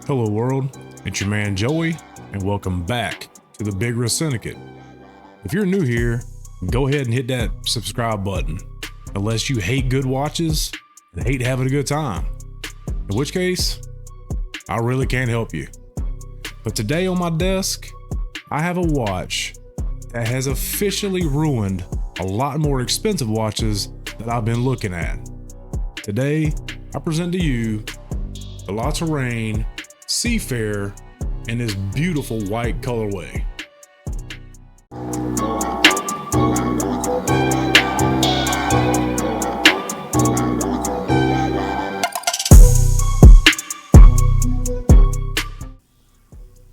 Hello world, it's your man Joey, and welcome back to the Big Wrist Syndicate. If you're new here, go ahead and hit that subscribe button, unless you hate good watches and hate having a good time, in which case, I really can't help you. But today on my desk, I have a watch that has officially ruined a lot more expensive watches that I've been looking at. Today, I present to you the Touraine Seafarer in this beautiful white colorway.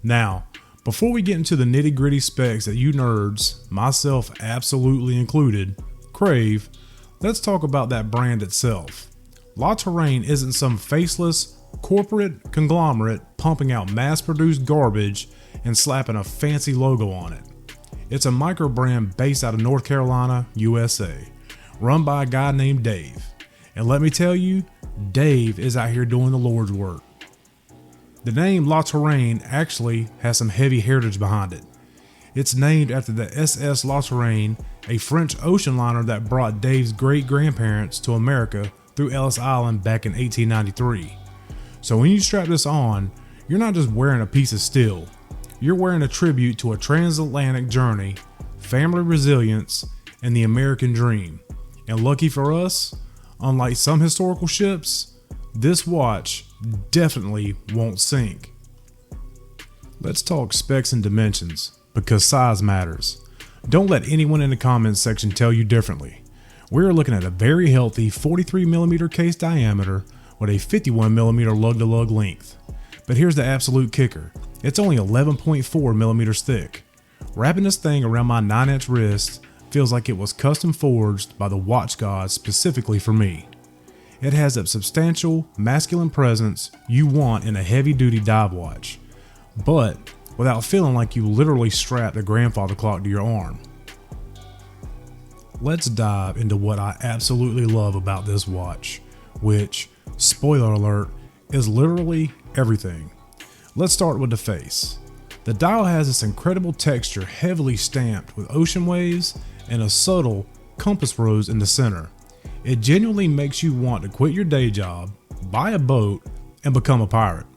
Now, before we get into the nitty-gritty specs that you nerds, myself absolutely included, crave, let's talk about that brand itself. Touraine isn't some faceless corporate conglomerate pumping out mass-produced garbage and slapping a fancy logo on it. It's a microbrand based out of North Carolina, USA, run by a guy named Dave. And let me tell you, Dave is out here doing the Lord's work. The name Touraine actually has some heavy heritage behind it. It's named after the SS Touraine, a French ocean liner that brought Dave's great-grandparents to America through Ellis Island back in 1893. So when you strap this on, you're not just wearing a piece of steel, you're wearing a tribute to a transatlantic journey, family resilience, and the American dream. And lucky for us, unlike some historical ships, this watch definitely won't sink. Let's talk specs and dimensions, because size matters. Don't let anyone in the comments section tell you differently. We're looking at a very healthy 43mm case diameter with a 51mm lug-to-lug length. But here's the absolute kicker. It's only 11.4mm thick. Wrapping this thing around my 9-inch wrist feels like it was custom forged by the watch god specifically for me. It has that substantial, masculine presence you want in a heavy-duty dive watch, but without feeling like you literally strapped a grandfather clock to your arm. Let's dive into what I absolutely love about this watch, which, spoiler alert, is literally everything. Let's start with the face. The dial has this incredible texture heavily stamped with ocean waves and a subtle compass rose in the center. It genuinely makes you want to quit your day job, buy a boat, and become a pirate.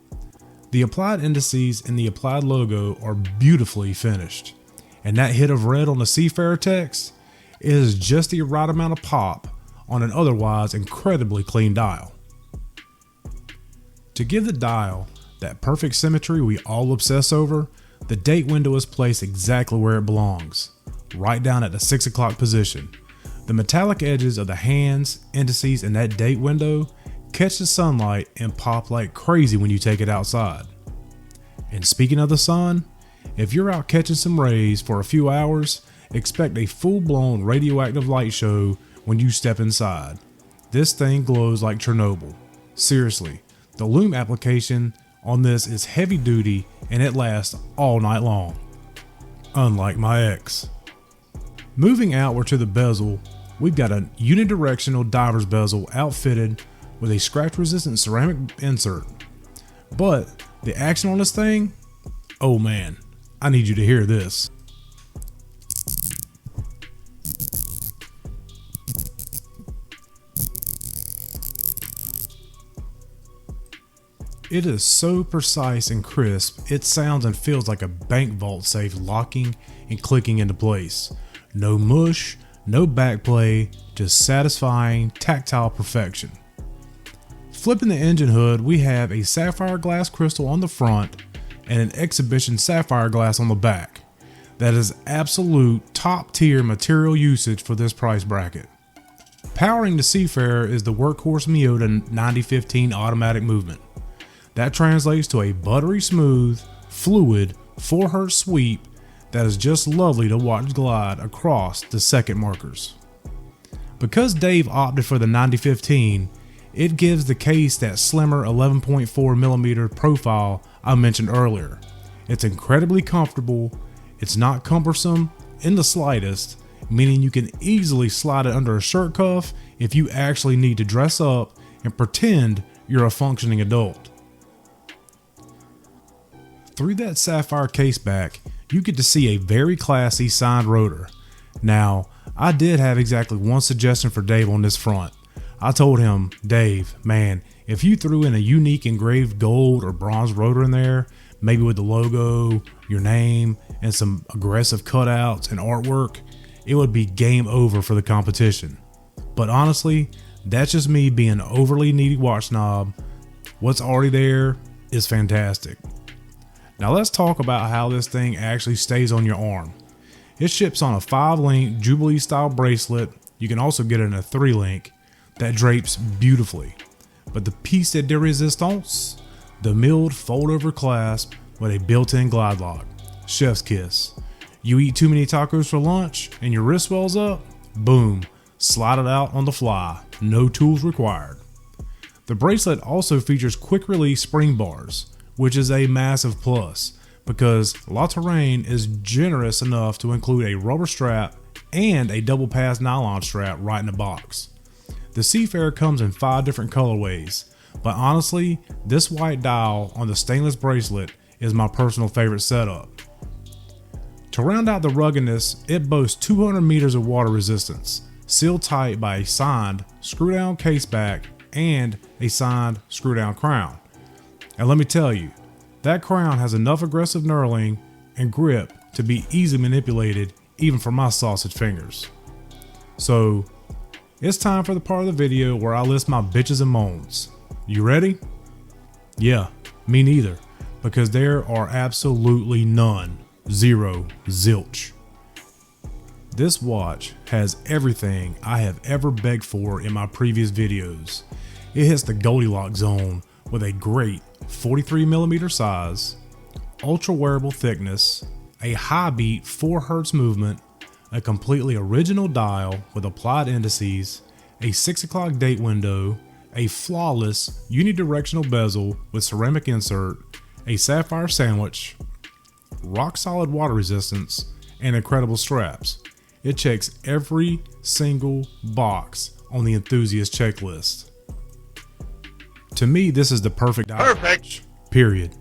The applied indices and the applied logo are beautifully finished, and that hit of red on the Seafarer text is just the right amount of pop on an otherwise incredibly clean dial. To give the dial that perfect symmetry we all obsess over, the date window is placed exactly where it belongs, right down at the 6 o'clock position. The metallic edges of the hands, indices, and that date window catch the sunlight and pop like crazy when you take it outside. And speaking of the sun, if you're out catching some rays for a few hours, expect a full-blown radioactive light show when you step inside. This thing glows like Chernobyl. Seriously, the lume application on this is heavy duty and it lasts all night long. Unlike my ex. Moving outward to the bezel, we've got a unidirectional diver's bezel outfitted with a scratch-resistant ceramic insert. But the action on this thing, oh man, I need you to hear this. It is so precise and crisp, it sounds and feels like a bank vault safe locking and clicking into place. No mush, no backplay, just satisfying tactile perfection. Flipping the engine hood, we have a sapphire glass crystal on the front and an exhibition sapphire glass on the back. That is absolute top tier material usage for this price bracket. Powering the Seafarer is the workhorse Miyota 9015 automatic movement. That translates to a buttery-smooth, fluid 4Hz sweep that is just lovely to watch glide across the second markers. Because Dave opted for the 9015, it gives the case that slimmer 11.4mm profile I mentioned earlier. It's incredibly comfortable, it's not cumbersome in the slightest, meaning you can easily slide it under a shirt cuff if you actually need to dress up and pretend you're a functioning adult. Through that sapphire case back, you get to see a very classy signed rotor. Now, I did have exactly one suggestion for Dave on this front. I told him, Dave, man, if you threw in a unique engraved gold or bronze rotor in there, maybe with the logo, your name, and some aggressive cutouts and artwork, it would be game over for the competition. But honestly, that's just me being an overly needy watch snob. What's already there is fantastic. Now let's talk about how this thing actually stays on your arm. It ships on a 5-link Jubilee style bracelet. You can also get it in a 3-link that drapes beautifully. But the piece de resistance, the milled fold over clasp with a built-in glide lock. Chef's kiss. You eat too many tacos for lunch and your wrist swells up? Boom, slide it out on the fly. No tools required. The bracelet also features quick release spring bars, which is a massive plus because La Touraine is generous enough to include a rubber strap and a double pass nylon strap right in the box. The Seafarer comes in 5 different colorways, but honestly, this white dial on the stainless bracelet is my personal favorite setup. To round out the ruggedness, it boasts 200 meters of water resistance, sealed tight by a signed screw-down case back and a signed screw-down crown. And let me tell you, that crown has enough aggressive knurling and grip to be easily manipulated even for my sausage fingers. So, it's time for the part of the video where I list my bitches and moans. You ready? Yeah, me neither, because there are absolutely none. Zero, zilch. This watch has everything I have ever begged for in my previous videos. It hits the Goldilocks zone with a great 43mm size, ultra wearable thickness, a high beat 4 Hz movement, a completely original dial with applied indices, a 6 o'clock date window, a flawless unidirectional bezel with ceramic insert, a sapphire sandwich, rock solid water resistance, and incredible straps. It checks every single box on the enthusiast checklist. To me, this is the perfect watch, period.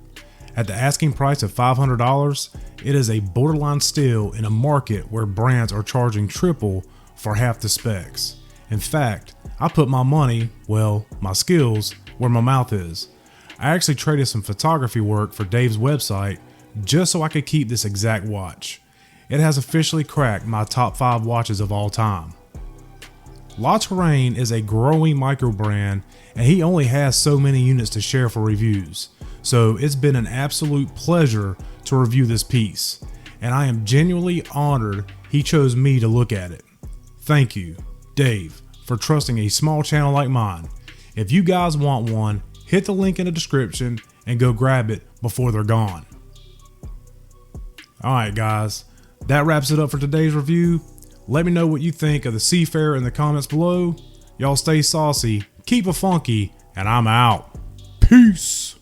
At the asking price of $500, it is a borderline steal in a market where brands are charging triple for half the specs. In fact, I put my money, well, my skills, where my mouth is. I actually traded some photography work for Dave's website just so I could keep this exact watch. It has officially cracked my top 5 watches of all time. La Touraine is a growing microbrand and he only has so many units to share for reviews. So it's been an absolute pleasure to review this piece, and I am genuinely honored he chose me to look at it. Thank you, Dave, for trusting a small channel like mine. If you guys want one, hit the link in the description and go grab it before they're gone. Alright guys, that wraps it up for today's review. Let me know what you think of the Seafarer in the comments below. Y'all stay saucy, keep it funky, and I'm out. Peace!